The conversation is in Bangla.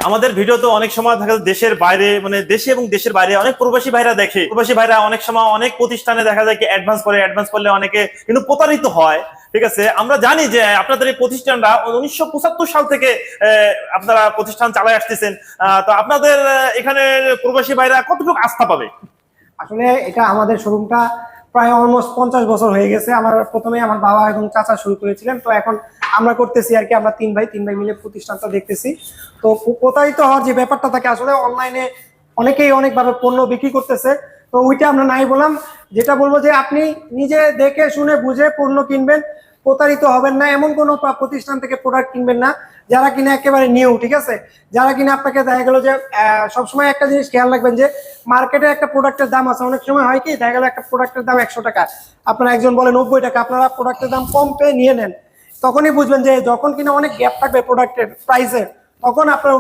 আমাদের ভিডিও তো অনেক সময় দেখা যায় দেশের বাইরে, মানে দেশে এবং দেশের বাইরে অনেক প্রবাসী ভাইরা দেখে। প্রবাসী ভাইরা অনেক সময় অনেক প্রতিষ্ঠানে দেখা যায় কি অ্যাডভান্স করলে অনেকে কিন্তু প্রতারিত হয়। ঠিক আছে, আমরা জানি যে আপনাদের এই প্রতিষ্ঠানটা 1975 সাল থেকে আপনারা প্রতিষ্ঠান চালায় আসতেছেন। তো আপনাদের এখানে প্রবাসী ভাইরা কতটুকু আস্থা পাবে? আসলে এটা আমাদের শোরুমটা প্রায় অলমোস্ট 50 বছর হয়ে গেছে। প্রথমে আমার বাবা এবং চাচা শুরু করেছিলেন, তো এখন আমরা করতেছি আর কি। আমরা তিন ভাই মিলে প্রতিষ্ঠানটা দেখতেছি। তো প্রতারিত হওয়ার যে ব্যাপারটা থাকে, আসলে অনলাইনে অনেকেই অনেকভাবে পণ্য বিক্রি করতেছে, তো ওইটা আমরা নাই বললাম। যেটা বলবো যে আপনি নিজে দেখে শুনে বুঝে পণ্য কিনবেন, প্রতারিত হবেন না। এমন কোনো প্রতিষ্ঠান থেকে প্রোডাক্ট কিনবেন না যারা কিনা একেবারে নিউ, ঠিক আছে? যারা কিনা আপনাকে দেখা গেল যে সবসময় একটা জিনিস খেয়াল রাখবেন যে মার্কেটে একটা প্রোডাক্টের দাম আছে, অনেক সময় হয় কি দেখা গেল একটা প্রোডাক্টের দাম 100 টাকা, আপনারা একজন বলে 90 টাকা, আপনারা প্রোডাক্টের দাম কম পেয়ে নিয়ে নেন। তখনই বুঝবেন যে যখন কিনা অনেক গ্যাপ থাকবে প্রোডাক্টের প্রাইসের, তখন আপনার